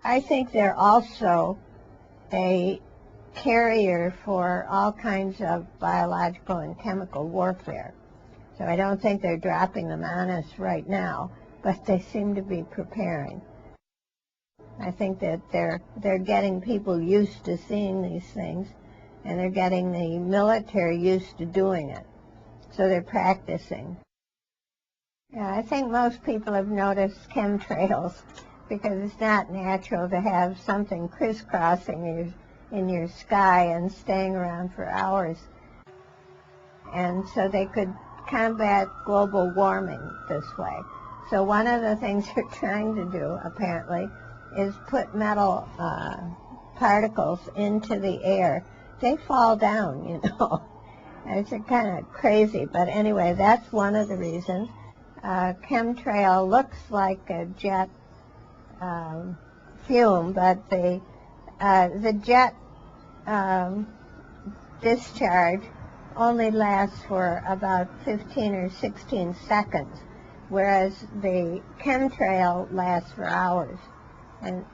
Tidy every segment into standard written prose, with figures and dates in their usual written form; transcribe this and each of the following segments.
I think they're also a carrier for all kinds of biological and chemical warfare. So I don't think they're dropping them on us right now, but they seem to be preparing. I think that they're getting people used to seeing these things, and they're getting the military used to doing it. So they're practicing. Yeah, I think most people have noticed chemtrails because it's not natural to have something crisscrossing in your sky and staying around for hours. And so they could combat global warming this way. So one of the things they're trying to do, apparently, is put metal particles into the air. They fall down, you know. It's kind of crazy, but anyway, that's one of the reasons. Chemtrail looks like a jet fume, but the jet discharge only lasts for about 15 or 16 seconds, whereas the chemtrail lasts for hours.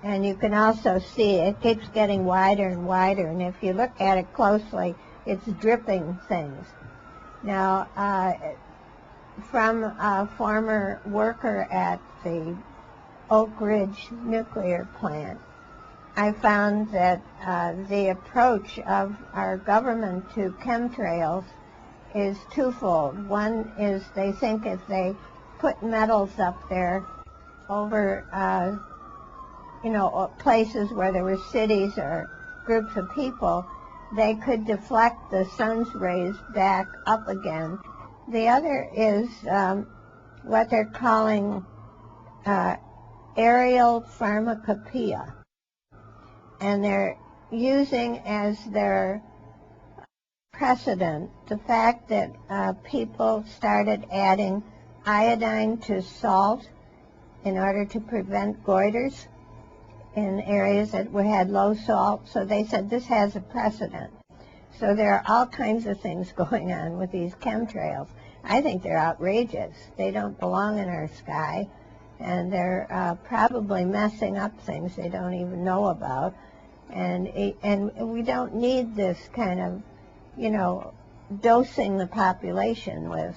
And you can also see it keeps getting wider and wider, and if you look at it closely, it's dripping things. Now, from a former worker at the Oak Ridge nuclear plant, I found that the approach of our government to chemtrails is twofold. One is they think if they put metals up there over places where there were cities or groups of people, they could deflect the sun's rays back up again. The other is what they're calling aerial pharmacopoeia. And they're using as their precedent the fact that people started adding iodine to salt in order to prevent goiters in areas that had low salt. So they said this has a precedent. So there are all kinds of things going on with these chemtrails. I think they're outrageous. They don't belong in our sky, and they're probably messing up things they don't even know about. And we don't need this kind of, dosing the population with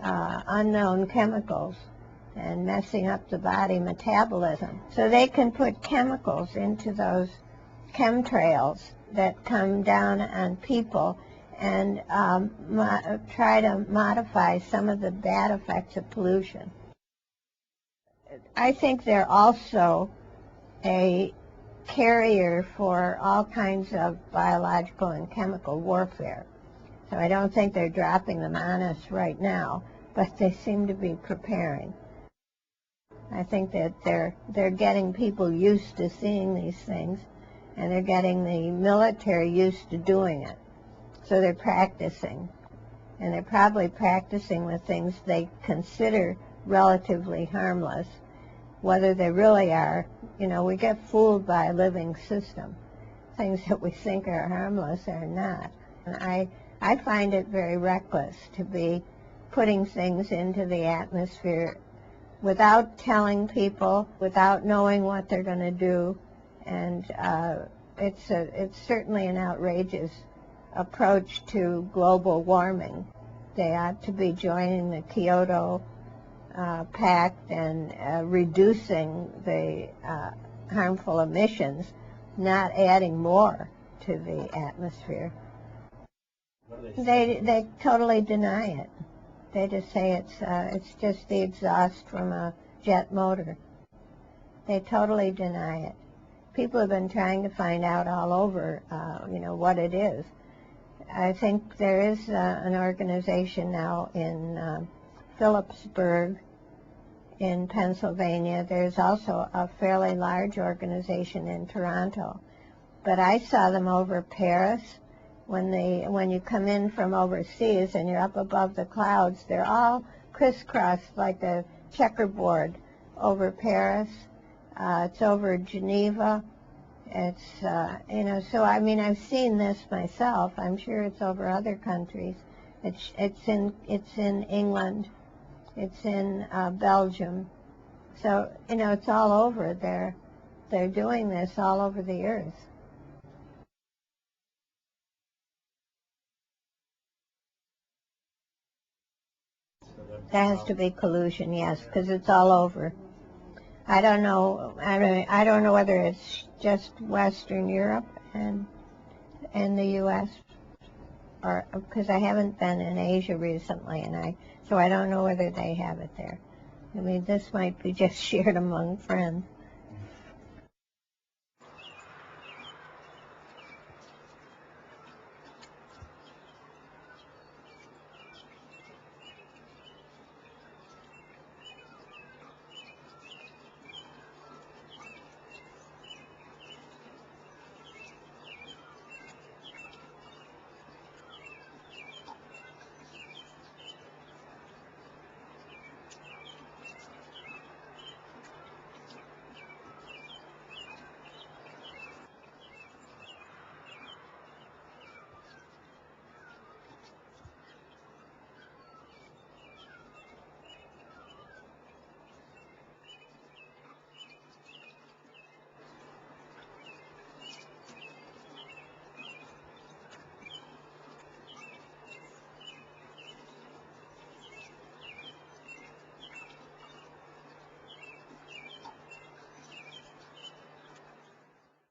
unknown chemicals and messing up the body metabolism. So they can put chemicals into those chemtrails that come down on people and try to modify some of the bad effects of pollution. I think they're also a carrier for all kinds of biological and chemical warfare. So I don't think they're dropping them on us right now, but they seem to be preparing. I think that they're getting people used to seeing these things, and they're getting the military used to doing it. So they're practicing, and they're probably practicing with things they consider relatively harmless. Whether they really are, we get fooled by a living system. Things that we think are harmless are not. And I find it very reckless to be putting things into the atmosphere without telling people, without knowing what they're going to do. And it's certainly an outrageous approach to global warming. They ought to be joining the Kyoto Pact and reducing the harmful emissions, not adding more to the atmosphere. They totally deny it. They just say it's just the exhaust from a jet motor. They totally deny it. People have been trying to find out all over, what it is. I think there is an organization now in Phillipsburg in Pennsylvania. There's also a fairly large organization in Toronto. But I saw them over Paris. When you come in from overseas and you're up above the clouds, they're all crisscrossed like a checkerboard over Paris. It's over Geneva. It's, so I've seen this myself. I'm sure it's over other countries. It's in England. It's in Belgium. So, it's all over there. they're doing this all over the earth. That has to be collusion, yes, because it's all over. I don't know. I don't know whether it's just Western Europe and the U.S. or because I haven't been in Asia recently, so I don't know whether they have it there. I mean, this might be just shared among friends.